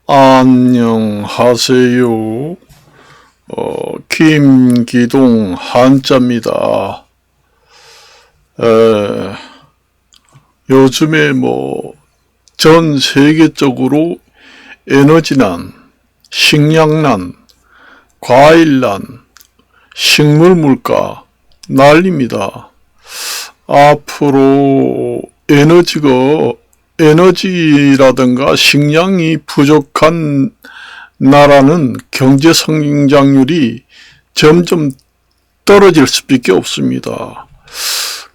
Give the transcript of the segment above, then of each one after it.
안녕하세요. 김기동 한자입니다. 요즘에 전 세계적으로 에너지난, 식량난, 과일난, 식물물가 난립니다. 앞으로 에너지라든가 식량이 부족한 나라는 경제 성장률이 점점 떨어질 수밖에 없습니다.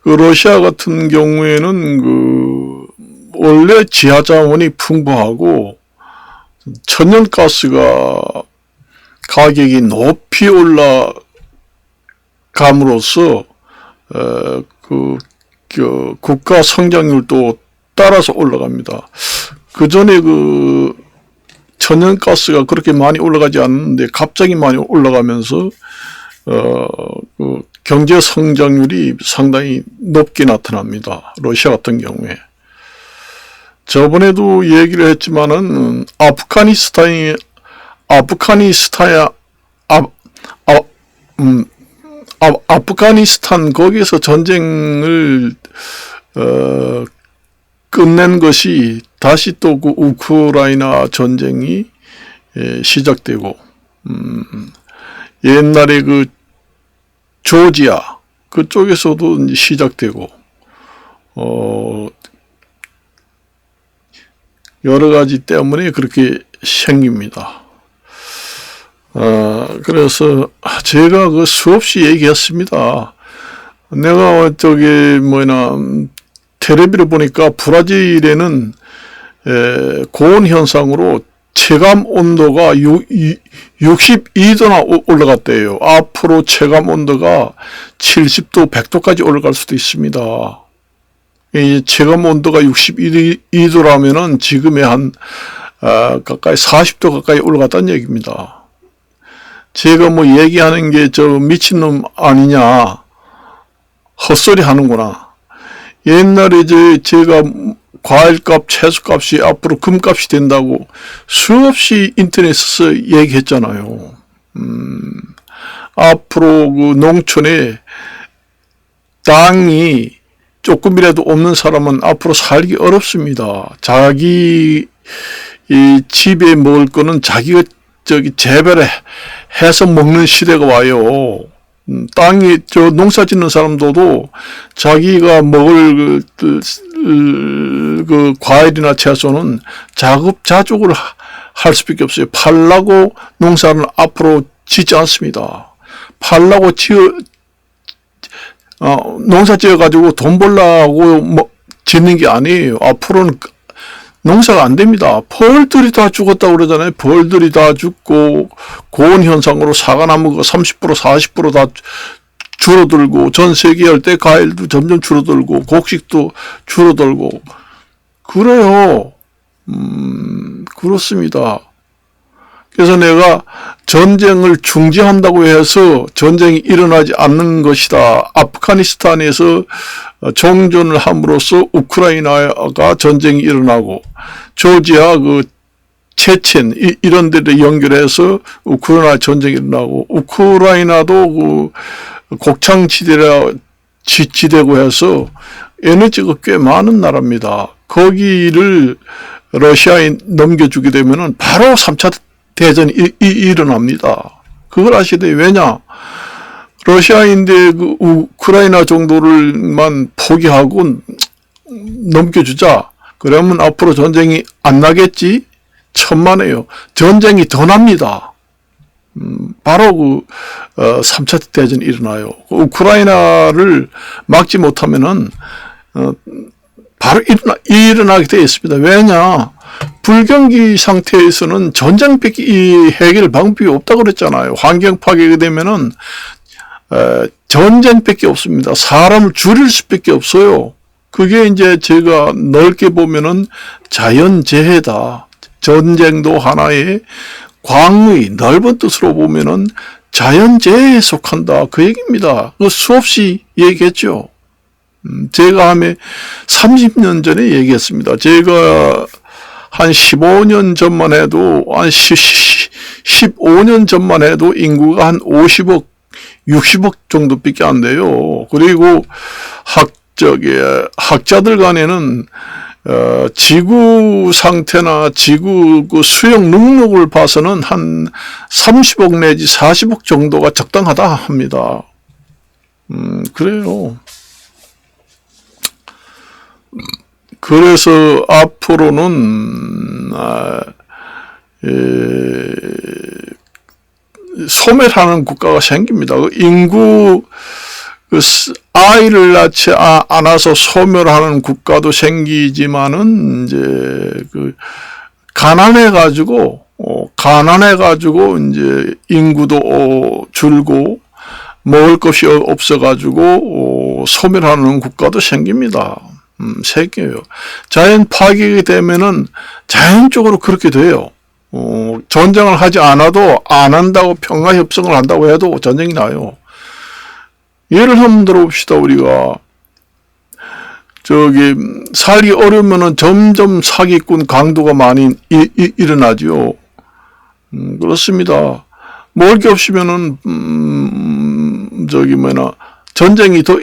러시아 같은 경우에는 원래 지하 자원이 풍부하고 천연가스가 가격이 높이 올라감으로써 국가 성장률도 따라서 올라갑니다. 그 전에 천연가스가 그렇게 많이 올라가지 않는데 갑자기 많이 올라가면서 경제 성장률이 상당히 높게 나타납니다. 러시아 같은 경우에. 저번에도 얘기를 했지만은 아프가니스탄 거기서 전쟁을 끝낸 것이 다시 또 우크라이나 전쟁이 시작되고, 옛날에 조지아 그쪽에서도 시작되고, 여러 가지 때문에 그렇게 생깁니다. 그래서 제가 수없이 얘기했습니다. 내가 텔레비를 보니까 브라질에는 고온 현상으로 체감 온도가 62도나 올라갔대요. 앞으로 체감 온도가 70도, 100도까지 올라갈 수도 있습니다. 이 체감 온도가 62도라면은 지금의 한 가까이 40도 가까이 올라갔다는 얘기입니다. 제가 얘기하는 게 미친놈 아니냐, 헛소리 하는구나. 옛날에 제가 과일값, 채소값이 앞으로 금값이 된다고 수없이 인터넷에서 얘기했잖아요. 앞으로 농촌에 땅이 조금이라도 없는 사람은 앞으로 살기 어렵습니다. 자기 집에 먹을 거는 자기가 재배해서 먹는 시대가 와요. 땅이 농사 짓는 사람들도 자기가 먹을 과일이나 채소는 자급자족을 할 수밖에 없어요. 팔라고 농사는 앞으로 짓지 않습니다. 팔라고 농사 지어가지고 돈 벌라고 짓는 게 아니에요. 앞으로는 농사가 안 됩니다. 벌들이 다 죽었다고 그러잖아요. 벌들이 다 죽고, 고온 현상으로 사과나무가 30%, 40% 다 줄어들고, 전 세계 열대 과일도 점점 줄어들고, 곡식도 줄어들고, 그래요. 그렇습니다. 그래서 내가 전쟁을 중지한다고 해서 전쟁이 일어나지 않는 것이다. 아프가니스탄에서 종전을 함으로써 우크라이나가 전쟁이 일어나고, 조지아, 체첸, 이런 데를 연결해서 우크라이나 전쟁이 일어나고, 우크라이나도 곡창지대고 해서 에너지가 꽤 많은 나라입니다. 거기를 러시아에 넘겨주게 되면은 바로 3차 대전이 일어납니다. 그걸 아셔야 돼요. 왜냐? 러시아인데 우크라이나 정도를만 포기하고 넘겨주자. 그러면 앞으로 전쟁이 안 나겠지? 천만에요. 전쟁이 더 납니다. 바로 3차 대전이 일어나요. 우크라이나를 막지 못하면은 바로 일어나게 되어 있습니다. 왜냐? 불경기 상태에서는 전쟁밖에 해결 방법이 없다고 그랬잖아요. 환경 파괴가 되면은 전쟁밖에 없습니다. 사람을 줄일 수밖에 없어요. 그게 이제 제가 넓게 보면은 자연재해다. 전쟁도 하나의 광의 넓은 뜻으로 보면은 자연재해에 속한다. 그 얘기입니다. 수없이 얘기했죠. 제가 30년 전에 얘기했습니다. 제가 한 15년 전만 해도, 한 15년 전만 해도 인구가 한 50억, 60억 정도밖에 안 돼요. 그리고 학자들 간에는 지구 상태나 지구 그 수영 능력을 봐서는 한 30억 내지 40억 정도가 적당하다 합니다. 그래요. 그래서 앞으로는 소멸하는 국가가 생깁니다. 인구 아이를 낳지 않아서 소멸하는 국가도 생기지만은 이제 가난해가지고 이제 인구도 줄고 먹을 것이 없어가지고 소멸하는 국가도 생깁니다. 세계요. 자연 파괴가 되면은 자연적으로 그렇게 돼요. 전쟁을 하지 않아도 안 한다고 평화 협상을 한다고 해도 전쟁이 나요. 예를 한번 들어봅시다. 우리가 살기 어려우면은 점점 사기꾼 강도가 많이 일어나죠. 그렇습니다. 먹을 게 없으면은 전쟁이 더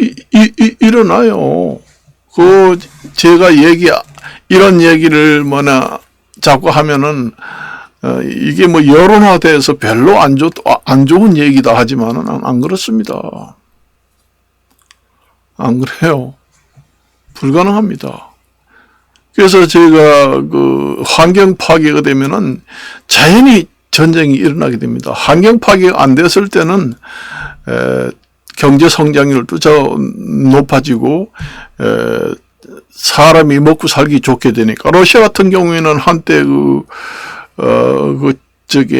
일어나요. 제가 이런 얘기를 자꾸 하면은 이게 여론화돼서 별로 안 좋은 얘기다 하지만은 안 그렇습니다. 안 그래요. 불가능합니다. 그래서 제가 환경 파괴가 되면은 자연히 전쟁이 일어나게 됩니다. 환경 파괴가 안 됐을 때는 경제 성장률도 높아지고 사람이 먹고 살기 좋게 되니까. 러시아 같은 경우에는 한때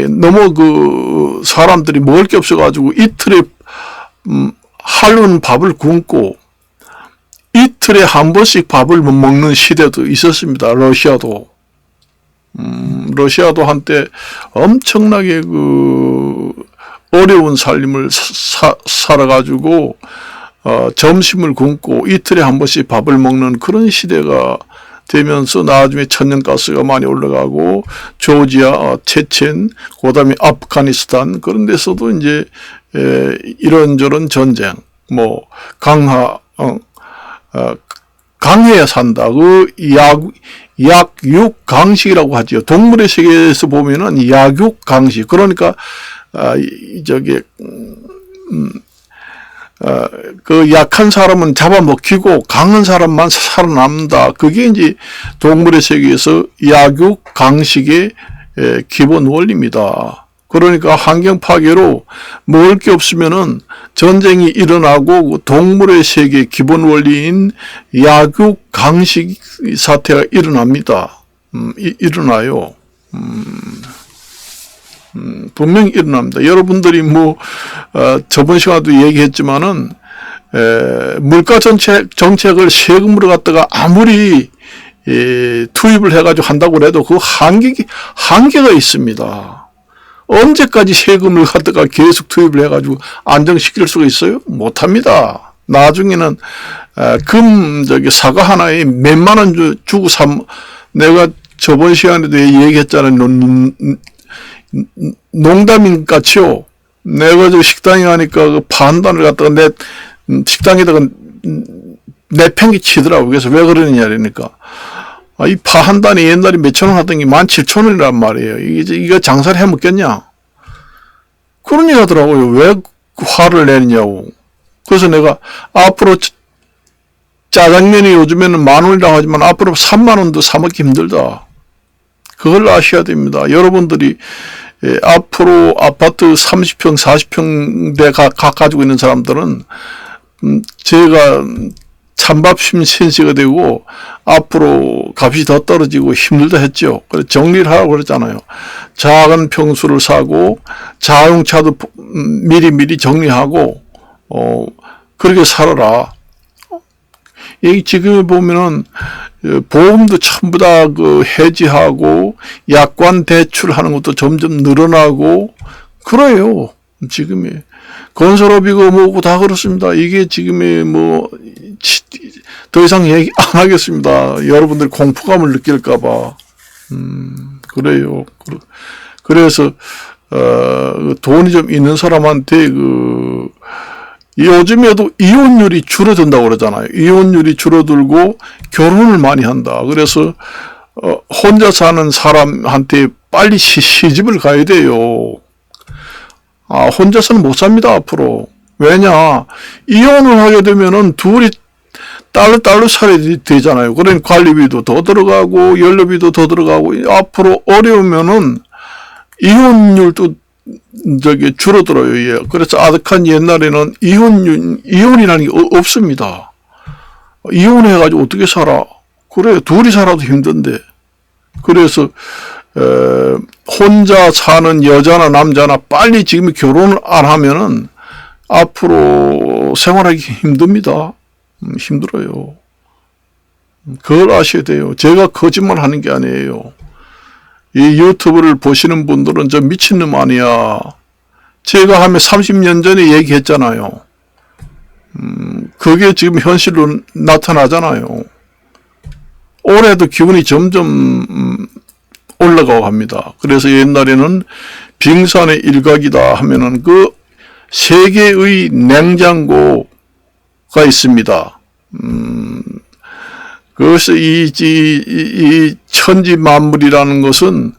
너무 사람들이 먹을 게 없어가지고 이틀에 하루는 밥을 굶고 이틀에 한 번씩 밥을 못 먹는 시대도 있었습니다. 러시아도 한때 엄청나게 어려운 삶을 살아가지고 점심을 굶고 이틀에 한 번씩 밥을 먹는 그런 시대가 되면서 나중에 천연가스가 많이 올라가고 조지아, 체첸, 그다음에 아프가니스탄 그런 데서도 이제 이런저런 전쟁, 강해야 산다. 약육강식이라고 하죠. 동물의 세계에서 보면은 약육강식. 그러니까 약한 사람은 잡아먹히고 강한 사람만 살아남는다. 그게 이제 동물의 세계에서 약육강식의 기본 원리입니다. 그러니까 환경 파괴로 먹을 게 없으면은 전쟁이 일어나고 동물의 세계 기본 원리인 약육강식 사태가 일어납니다. 일어나요. 분명히 일어납니다. 여러분들이 저번 시간에도 얘기했지만은 물가 정책을 세금으로 갖다가 아무리 투입을 해가지고 한다고 해도 그 한계가 있습니다. 언제까지 세금을 갖다가 계속 투입을 해가지고 안정시킬 수가 있어요? 못합니다. 나중에는 사과 하나에 몇만 원 주고 내가 저번 시간에도 얘기했잖아요. 농담인 같이요. 내가 식당에 가니까 반단을 갖다가 내 식당에다가 내팽개치더라고. 그래서 왜 그러느냐 그러니까 이 파 한 단이 옛날에 몇천 원 하던 게 17,000원이란 말이에요. 이거 장사를 해 먹겠냐? 그런 얘기 하더라고요. 왜 화를 내느냐고. 그래서 내가 앞으로 짜장면이 요즘에는 10,000원이라고 하지만 앞으로 30,000원도 사 먹기 힘들다. 그걸 아셔야 됩니다. 여러분들이 앞으로 아파트 30평, 40평대 가지고 있는 사람들은 제가 찬밥 신세가 되고 앞으로 값이 더 떨어지고 힘들다 했죠. 그래서 정리를 하라고 그랬잖아요. 작은 평수를 사고 자동차도 미리 정리하고 그렇게 살아라. 여기 지금 보면은 보험도 전부 다 해지하고 약관 대출하는 것도 점점 늘어나고 그래요. 지금이 건설업이고 뭐고 다 그렇습니다. 이게 지금이 더 이상 얘기 안 하겠습니다. 여러분들 공포감을 느낄까봐. 그래요. 그래서 돈이 좀 있는 사람한테 요즘에도 이혼율이 줄어든다고 그러잖아요. 이혼율이 줄어들고 결혼을 많이 한다. 그래서 혼자 사는 사람한테 빨리 시집을 가야 돼요. 혼자서는 못 삽니다, 앞으로. 왜냐, 이혼을 하게 되면은 둘이 딸로 살아야 되잖아요. 그러니까 관리비도 더 들어가고, 연료비도 더 들어가고, 앞으로 어려우면은 이혼율도 줄어들어요. 예. 그래서 아득한 옛날에는 이혼이라는 게 없습니다. 이혼해가지고 어떻게 살아? 그래, 둘이 살아도 힘든데. 그래서, 혼자 사는 여자나 남자나 빨리 지금 결혼을 안 하면은 앞으로 생활하기 힘듭니다. 힘들어요. 그걸 아셔야 돼요. 제가 거짓말 하는 게 아니에요. 이 유튜브를 보시는 분들은 저 미친놈 아니야. 제가 하면 30년 전에 얘기했잖아요. 그게 지금 현실로 나타나잖아요. 올해도 기온이 점점 올라가고 합니다. 그래서 옛날에는 빙산의 일각이다 하면은 그 세계의 냉장고가 있습니다. 그래서 이 천지 만물이라는 것은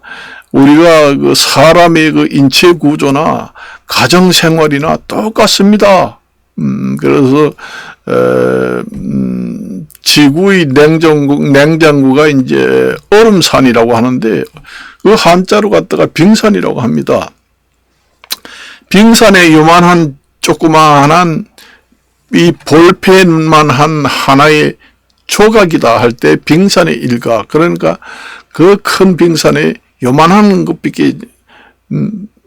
우리가 그 사람의 그 인체 구조나 가정 생활이나 똑같습니다. 그래서 지구의 냉장고가 이제 얼음산이라고 하는데 그 한자로 갖다가 빙산이라고 합니다. 빙산에 요만한 조그마한 이 볼펜만 한 하나의 조각이다 할 때 빙산의 일각. 그러니까 그 큰 빙산에 요만한 것밖에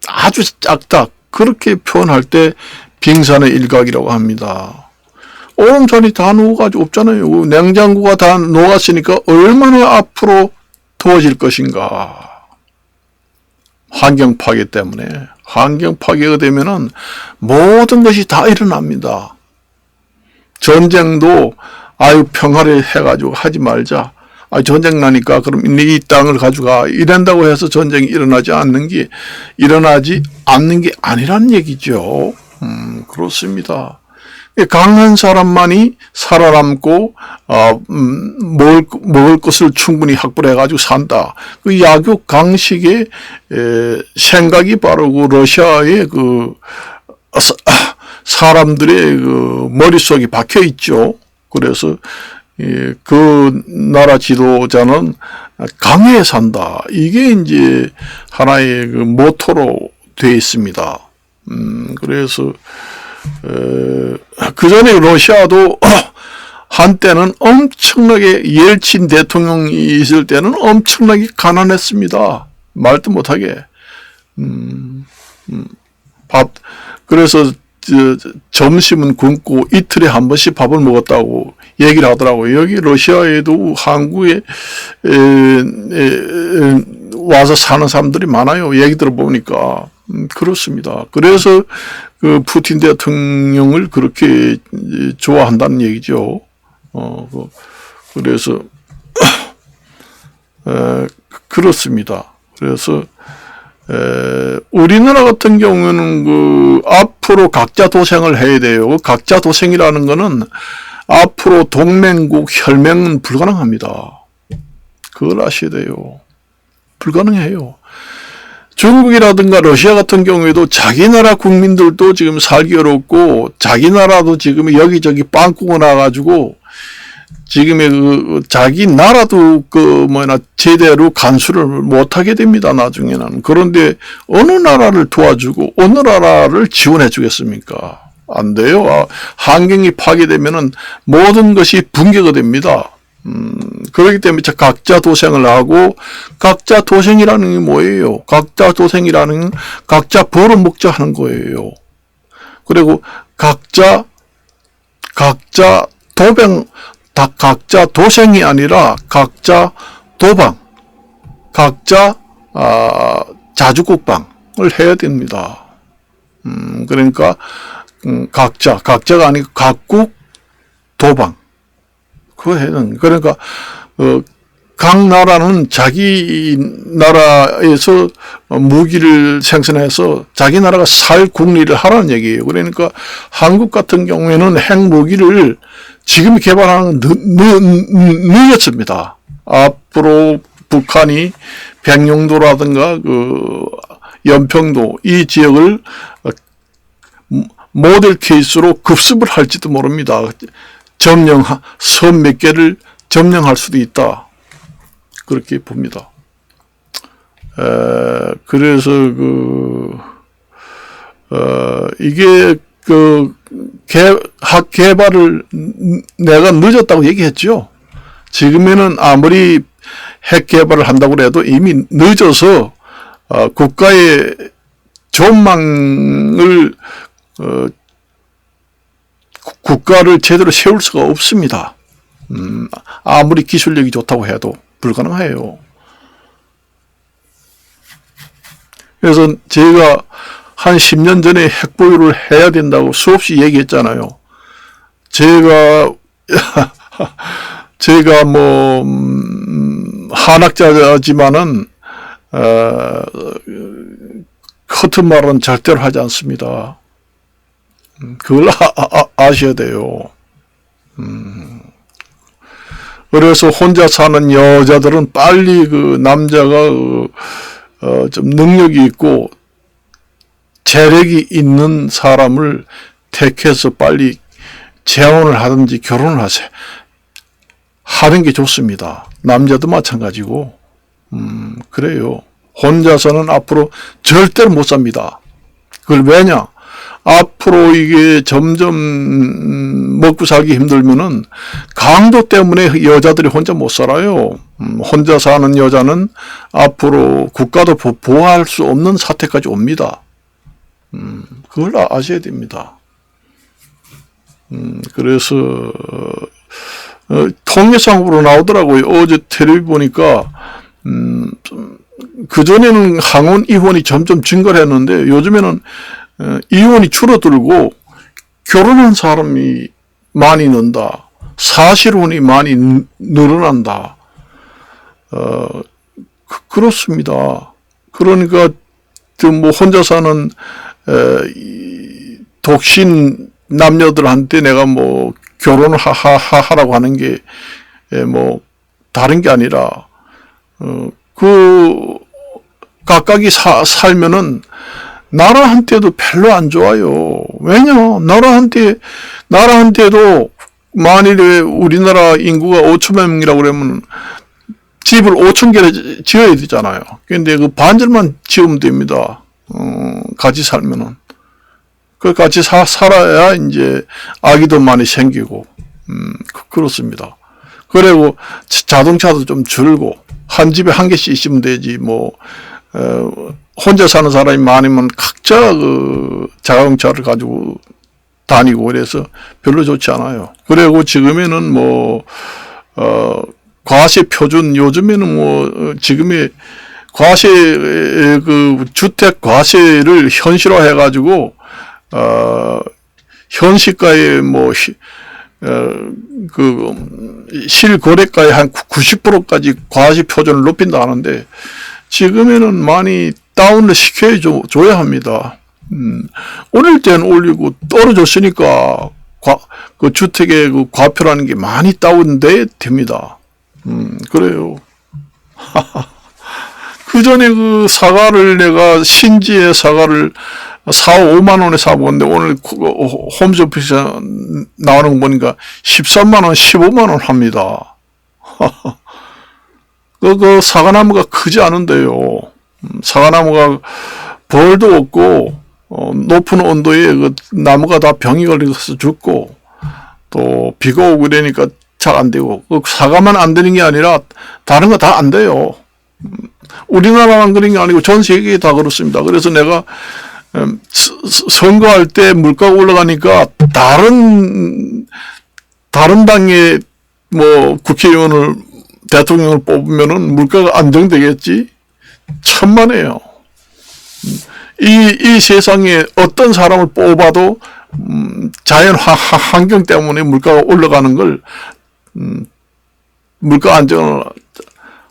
아주 작다. 그렇게 표현할 때 빙산의 일각이라고 합니다. 얼음산이 다 녹아가지고 없잖아요. 냉장고가 다 녹았으니까 얼마나 앞으로 더워질 것인가. 환경 파괴 때문에. 환경 파괴가 되면은 모든 것이 다 일어납니다. 전쟁도 평화를 해가지고 하지 말자. 전쟁 나니까 그럼 이 땅을 가져가. 이런다고 해서 전쟁이 일어나지 않는 게 아니란 얘기죠. 그렇습니다. 강한 사람만이 살아남고 먹을 것을 충분히 확보해가지고 산다. 그 야교 강식의 생각이 바로 그 러시아의 그 사람들의 그 머릿속에 박혀 있죠. 그래서 그 나라 지도자는 강해에 산다. 이게 이제 하나의 그 모토로 되어 있습니다. 그래서 그 전에 러시아도 한때는 엄청나게 옐친 대통령이 있을 때는 엄청나게 가난했습니다. 말도 못하게. 그래서 점심은 굶고 이틀에 한 번씩 밥을 먹었다고 얘기를 하더라고요. 여기 러시아에도 한국에 와서 사는 사람들이 많아요. 얘기 들어보니까. 그렇습니다. 그래서 그 푸틴 대통령을 그렇게 좋아한다는 얘기죠. 그래서 그렇습니다. 그래서 우리나라 같은 경우는 그 앞으로 각자 도생을 해야 돼요. 각자 도생이라는 거는 앞으로 동맹국 혈맹은 불가능합니다. 그걸 아셔야 돼요. 불가능해요. 중국이라든가 러시아 같은 경우에도 자기 나라 국민들도 지금 살기 어렵고 자기 나라도 지금 여기저기 빵꾸가 나가지고 지금의 그 자기 나라도 제대로 간수를 못하게 됩니다. 나중에는. 그런데 어느 나라를 도와주고 어느 나라를 지원해 주겠습니까? 안 돼요. 환경이 파괴되면은 모든 것이 붕괴가 됩니다. 그렇기 때문에 각자 도생을 하고, 각자 도생이라는 게 뭐예요? 각자 도생이라는 각자 벌어먹자 하는 거예요. 그리고 각자 도생이 아니라 각자 도방, 각자 자주국방을 해야 됩니다. 그러니까 각자가 아니고 각국 도방. 그거 해야 되는. 그러니까 각 나라는 자기 나라에서 무기를 생산해서 자기 나라가 살 국리를 하라는 얘기예요. 그러니까 한국 같은 경우에는 핵무기를 지금 개발하는 늦었습니다. 앞으로 북한이 백령도라든가 그 연평도 이 지역을 모델 케이스로 급습을 할지도 모릅니다. 섬 몇 개를 점령할 수도 있다. 그렇게 봅니다. 그래서 이게 핵 개발을 내가 늦었다고 얘기했죠. 지금에는 아무리 핵 개발을 한다고 해도 이미 늦어서 국가의 전망을 국가를 제대로 세울 수가 없습니다. 아무리 기술력이 좋다고 해도 불가능해요. 그래서 제가 한 10년 전에 핵 보유를 해야 된다고 수없이 얘기했잖아요. 제가 뭐 한학자지만은 허튼 말은 절대로 하지 않습니다. 그걸 아셔야 돼요. 그래서 혼자 사는 여자들은 빨리 그 남자가 좀 능력이 있고 재력이 있는 사람을 택해서 빨리 재혼을 하든지 결혼을 하는 게 좋습니다. 남자도 마찬가지고. 그래요. 혼자서는 앞으로 절대로 못 삽니다. 그걸 왜냐? 앞으로 이게 점점 먹고 살기 힘들면은 강도 때문에 여자들이 혼자 못 살아요. 혼자 사는 여자는 앞으로 국가도 보호할 수 없는 사태까지 옵니다. 그걸 아셔야 됩니다. 그래서 통계상으로 나오더라고요. 어제 텔레비 보니까 그전에는 항원 이혼이 점점 증가를 했는데 요즘에는 이혼이 줄어들고 결혼한 사람이 많이 는다. 사실혼이 많이 늘어난다. 그렇습니다. 그러니까 뭐 혼자 사는 독신 남녀들한테 내가 뭐 결혼을 하라고 하는 게 뭐 다른 게 아니라 각각이 살면은 나라한테도 별로 안 좋아요. 왜냐? 나라한테도 만일에 우리나라 인구가 5천만 명이라고 그러면 집을 5천 개를 지어야 되잖아요. 근데 그 반절만 지으면 됩니다. 같이 살면은. 같이 살아야 이제 아기도 많이 생기고, 그렇습니다. 그리고 자동차도 좀 줄고, 한 집에 한 개씩 있으면 되지, 혼자 사는 사람이 많으면 각자 자동차를 가지고 다니고 그래서 별로 좋지 않아요. 그리고 지금에는 과세 표준, 요즘에는 지금의 과세, 주택 과세를 현실화해가지고, 현시가의 실거래가의 한 90%까지 과세 표준을 높인다 하는데, 지금에는 많이 다운을 시켜줘야 합니다. 올릴 때는 올리고 떨어졌으니까 그 주택의 그 과표라는 게 많이 다운돼야 됩니다. 그래요. 그 전에 그 사과를 내가 신지의 사과를 5만 원에 사보는데 오늘 홈쇼핑에 나오는 거 보니까 13만 원, 15만 원 합니다. 그 사과나무가 크지 않은데요. 사과나무가 벌도 없고, 높은 온도에 그 나무가 다 병이 걸려서 죽고, 또 비가 오고 이러니까 잘 안 되고, 그 사과만 안 되는 게 아니라 다른 거 다 안 돼요. 우리나라만 그런 게 아니고 전 세계에 다 그렇습니다. 그래서 내가 선거할 때 물가가 올라가니까 다른 당의 국회의원을 대통령을 뽑으면은 물가가 안정되겠지? 천만에요. 이 세상에 어떤 사람을 뽑아도 자연 환경 때문에 물가가 올라가는 걸 물가 안정을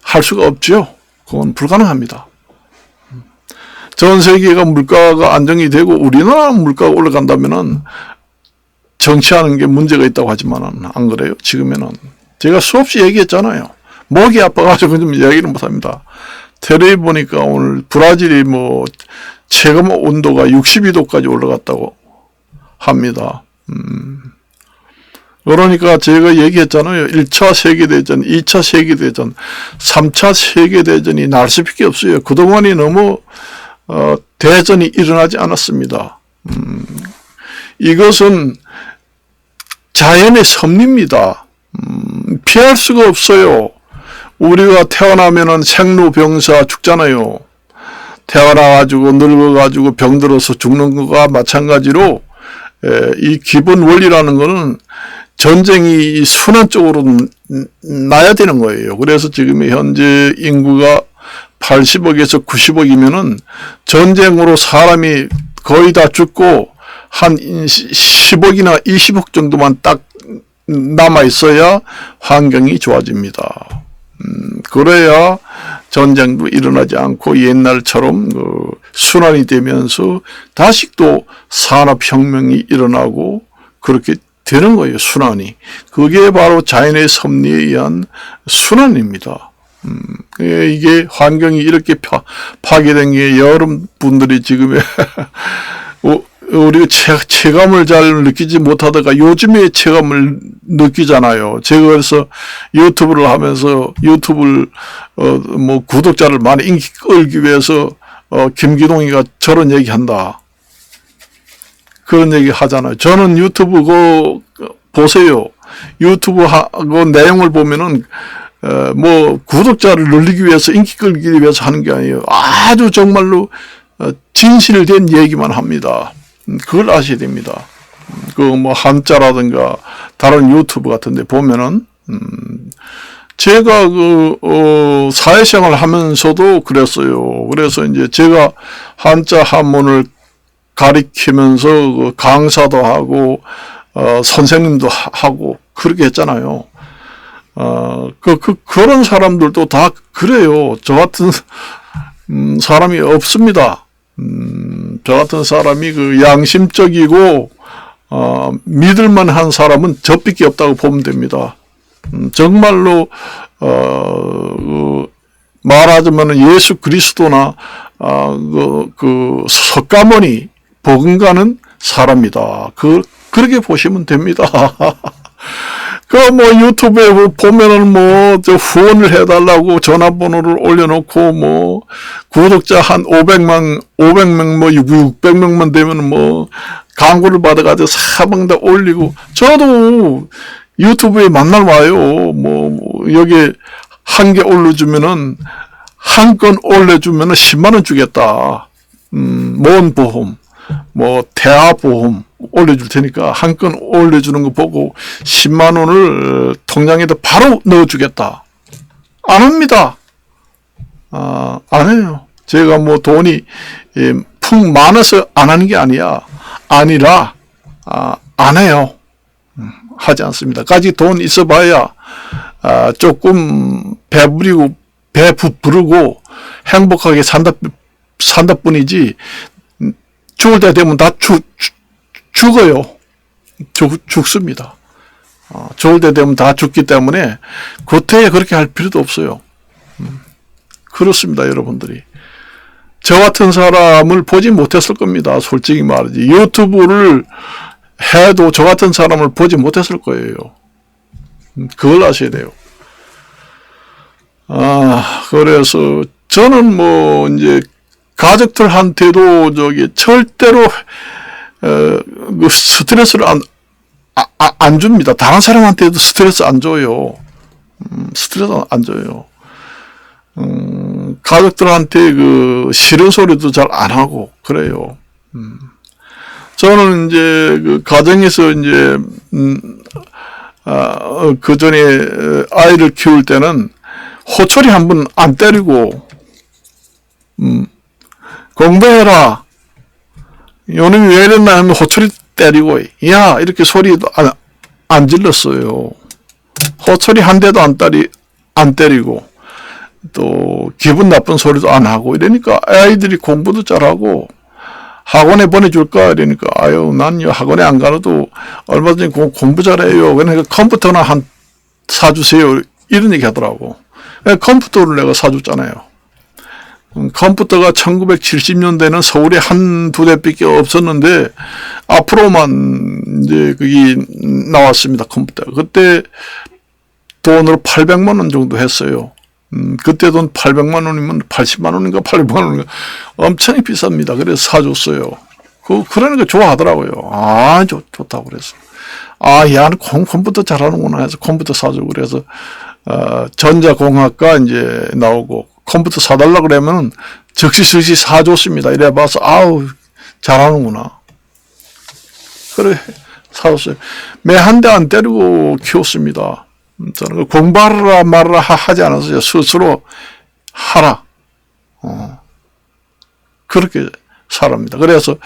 할 수가 없죠. 그건 불가능합니다. 전 세계가 물가가 안정이 되고 우리나라 물가가 올라간다면은 정치하는 게 문제가 있다고 하지만은 안 그래요. 지금에는 제가 수없이 얘기했잖아요. 목이 아파가지고 좀 이야기를 못합니다. 텔레비 보니까 오늘 브라질이 뭐 체감 온도가 62도까지 올라갔다고 합니다. 그러니까 제가 얘기했잖아요. 1차 세계대전, 2차 세계대전, 3차 세계대전이 날 수밖에 없어요. 그동안이 너무 대전이 일어나지 않았습니다. 이것은 자연의 섭리입니다. 피할 수가 없어요. 우리가 태어나면은 생로병사 죽잖아요. 태어나가지고 늙어가지고 병들어서 죽는 것과 마찬가지로 이 기본 원리라는 것은 전쟁이 순환적으로 나야 되는 거예요. 그래서 지금 현재 인구가 80억에서 90억이면은 전쟁으로 사람이 거의 다 죽고 한 10억이나 20억 정도만 딱 남아 있어야 환경이 좋아집니다. 그래야 전쟁도 일어나지 않고 옛날처럼 순환이 되면서 다시 또 산업혁명이 일어나고 그렇게 되는 거예요. 순환이. 그게 바로 자연의 섭리에 의한 순환입니다. 이게 환경이 이렇게 파괴된 게 여러분들이 지금 우리가 체감을 잘 느끼지 못하다가 요즘에 체감을 느끼잖아요. 제가 그래서 유튜브를 하면서 유튜브를 뭐 구독자를 많이 인기 끌기 위해서 김기동이가 저런 얘기 한다. 그런 얘기 하잖아요. 저는 유튜브 보세요. 유튜브 그 내용을 보면은 뭐 구독자를 늘리기 위해서 인기 끌기 위해서 하는 게 아니에요. 아주 정말로 진실된 얘기만 합니다. 그걸 아셔야 됩니다. 그 뭐 한자라든가 다른 유튜브 같은데 보면은 제가 사회생활 하면서도 그랬어요. 그래서 이제 제가 한자 한문을 가리키면서 강사도 하고 선생님도 하고 그렇게 했잖아요. 그런 사람들도 다 그래요. 저 같은 사람이 없습니다. 저 같은 사람이 양심적이고 믿을만한 사람은 저밖에 없다고 보면 됩니다. 정말로 말하자면 예수 그리스도나 석가모니 버금가는 사람이다. 그렇게 보시면 됩니다. 뭐 유튜브에 보면은 저 후원을 해달라고 전화번호를 올려놓고 구독자 한 500명, 600명만 되면 광고를 받아가지고 사방 다 올리고, 저도 유튜브에 만날 와요. 여기 한 개 올려주면은, 한 건 올려주면은 10만원 주겠다. 모은보험, 대화보험 올려줄 테니까 한 건 올려주는 거 보고 10만원을 통장에다 바로 넣어주겠다. 안 합니다. 안 해요. 제가 돈이 푹 많아서 안 하는 게 아니라 안 해요. 하지 않습니다. 까지 돈 있어봐야 조금 배부리고 배 부르고 행복하게 산다 뿐이지, 죽을 때 되면 다 죽어요. 죽습니다. 죽을 때 되면 다 죽기 때문에 그때에 그렇게 할 필요도 없어요. 그렇습니다, 여러분들이. 저 같은 사람을 보지 못했을 겁니다. 솔직히 말이지. 유튜브를 해도 저 같은 사람을 보지 못했을 거예요. 그걸 아셔야 돼요. 그래서 저는 이제 가족들한테도 절대로 스트레스를 안 줍니다. 다른 사람한테도 스트레스 안 줘요. 스트레스 안 줘요. 가족들한테 싫은 소리도 잘 안 하고 그래요. 저는 이제 가정에서 이제 그 전에 아이를 키울 때는 호철이 한 번 안 때리고 공부해라. 요놈이 왜 이랬나 하면 호철이 때리고, 야, 이렇게 소리도 안 질렀어요. 호철이 한 대도 안 때리고, 또 기분 나쁜 소리도 안 하고 이러니까 아이들이 공부도 잘하고 학원에 보내줄까 이러니까 아유 난요 학원에 안 가도 얼마든지 공부 잘해요. 그러니까 컴퓨터나 한 사주세요 이런 얘기 하더라고. 컴퓨터를 내가 사줬잖아요. 컴퓨터가 1970년대는 서울에 한두 대밖에 없었는데 앞으로만 이제 그게 나왔습니다. 컴퓨터. 그때 돈으로 800만 원 정도 했어요. 그때 돈 800만 원이면 80만 원인가 800만 원인가 엄청 비쌉니다. 그래서 사줬어요. 그러니까 좋아하더라고요. 아, 좋다고 그래서. 아, 야는 컴퓨터 잘하는구나 해서 컴퓨터 사주고 그래서, 전자공학과 이제 나오고 컴퓨터 사달라고 그러면 즉시 사줬습니다. 이래 봐서, 아우, 잘하는구나. 그래, 사줬어요. 매 한 대 안 때리고 키웠습니다. 저는 공부하라 말라 하지 않았어요. 스스로 하라. 그렇게 살합니다. 그래서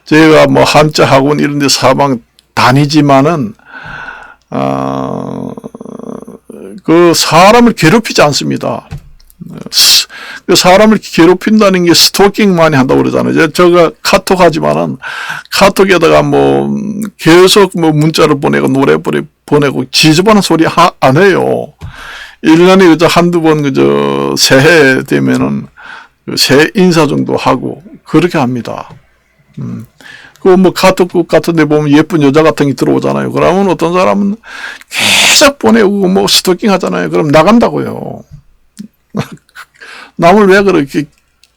제가 뭐 한자 학원 이런 데 사방 다니지만은, 그 사람을 괴롭히지 않습니다. 그 사람을 괴롭힌다는 게 스토킹 많이 한다고 그러잖아요. 제가 카톡 하지만은 카톡에다가 뭐 계속 뭐 문자를 보내고 노래 보내고 지저분한 소리 안 해요. 1년에 그저 한두 번 그저 새해 되면은 새해 인사 정도 하고 그렇게 합니다. 그 뭐 카톡 같은 데 보면 예쁜 여자 같은 게 들어오잖아요. 그러면 어떤 사람은 계속 보내고 뭐 스토킹 하잖아요. 그럼 나간다고요. 남을 왜 그렇게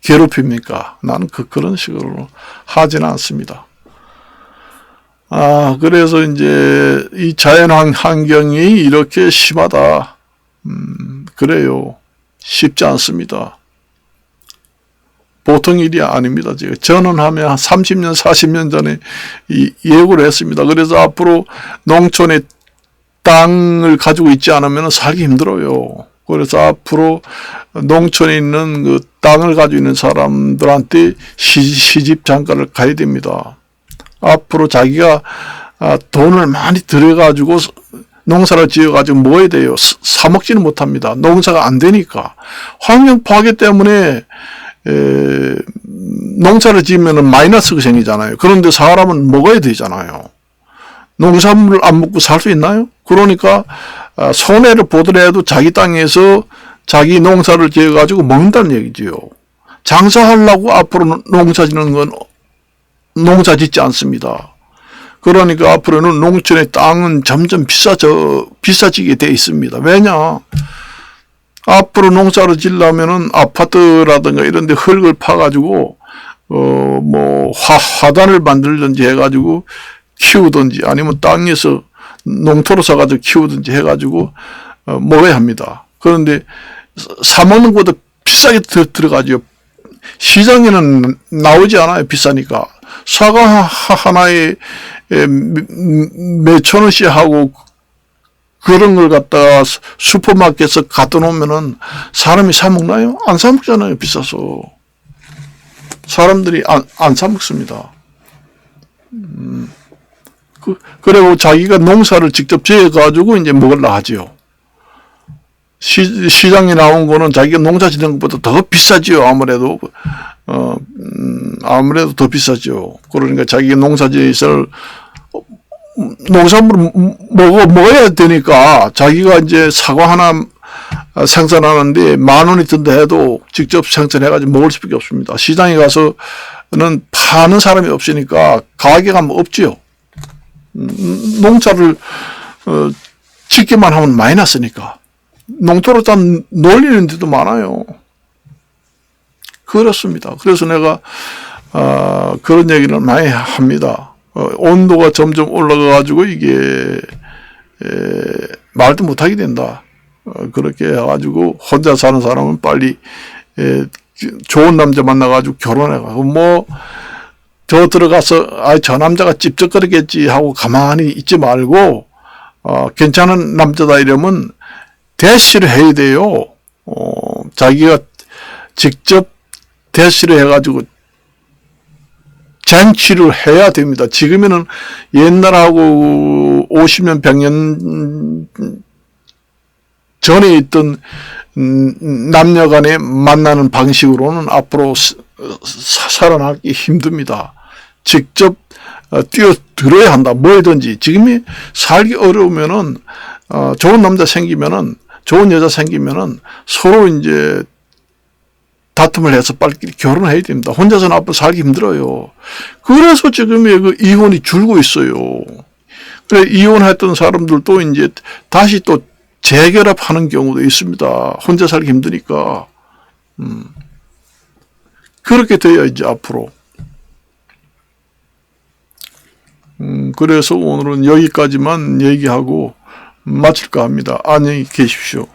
괴롭힙니까? 나는 그런 식으로 하지는 않습니다. 그래서 이제 이 자연 환경이 이렇게 심하다. 그래요. 쉽지 않습니다. 보통 일이 아닙니다. 제가 전원하면 한 30년, 40년 전에 예고를 했습니다. 그래서 앞으로 농촌에 땅을 가지고 있지 않으면 살기 힘들어요. 그래서 앞으로 농촌에 있는 그 땅을 가지고 있는 사람들한테 시집 장가를 가야 됩니다. 앞으로 자기가 돈을 많이 들여가지고 농사를 지어가지고 모아야 돼요. 사 먹지는 못합니다. 농사가 안 되니까. 환경 파괴 때문에 농사를 지으면 마이너스가 생기잖아요. 그런데 사람은 먹어야 되잖아요. 농산물 안 먹고 살 수 있나요? 그러니까 손해를 보더라도 자기 땅에서 자기 농사를 지어가지고 먹는다는 얘기지요. 장사하려고 앞으로 농사 짓는 건 농사 짓지 않습니다. 그러니까 앞으로는 농촌의 땅은 점점 비싸지게 돼 있습니다. 왜냐? 앞으로 농사를 지려면은 아파트라든가 이런 데 흙을 파가지고, 뭐, 화단을 만들든지 해가지고 키우든지 아니면 땅에서 농토로 사가지고 키우든지 해가지고, 먹어야 합니다. 그런데 사먹는 것도 비싸게 들어가죠. 시장에는 나오지 않아요. 비싸니까. 사과 하나에 몇천 원씩 하고 그런 걸 갖다가 슈퍼마켓에서 갖다 놓으면은 사람이 사 먹나요? 안 사 먹잖아요. 비싸서. 사람들이 안 사 먹습니다. 그리고 자기가 농사를 직접 지어가지고 이제 먹으려 하지요. 시장에 나온 거는 자기가 농사 짓는 것보다 더 비싸지요. 아무래도 더 비싸죠. 그러니까 자기가 농사 지을 농산물을 먹어야 되니까 자기가 이제 사과 하나 생산하는데 10,000원이 든다 해도 직접 생산해가지고 먹을 수밖에 없습니다. 시장에 가서는 파는 사람이 없으니까 가게가 뭐 없지요. 농사를 짓기만 하면 마이너스니까. 농토로 딴 놀리는 데도 많아요. 그렇습니다. 그래서 내가 그런 얘기를 많이 합니다. 온도가 점점 올라가가지고 이게 말도 못하게 된다. 그렇게 해가지고 혼자 사는 사람은 빨리 좋은 남자 만나가지고 결혼해가지고 뭐 저 들어가서 저 남자가 찝쩍거리겠지 하고 가만히 있지 말고 괜찮은 남자다 이러면 대시를 해야 돼요. 자기가 직접 대시를 해가지고 쟁취를 해야 됩니다. 지금에는 옛날하고 50년, 100년 전에 있던 남녀 간에 만나는 방식으로는 앞으로 살아나기 힘듭니다. 직접 뛰어들어야 한다. 뭐든지. 지금이 살기 어려우면은, 좋은 남자 생기면은, 좋은 여자 생기면은 서로 이제 다툼을 해서 빨리 결혼해야 됩니다. 혼자서는 앞으로 살기 힘들어요. 그래서 지금의 그 이혼이 줄고 있어요. 그래, 이혼했던 사람들도 이제 다시 또 재결합하는 경우도 있습니다. 혼자 살기 힘드니까. 그렇게 돼야지, 앞으로. 그래서 오늘은 여기까지만 얘기하고 마칠까 합니다. 안녕히 계십시오.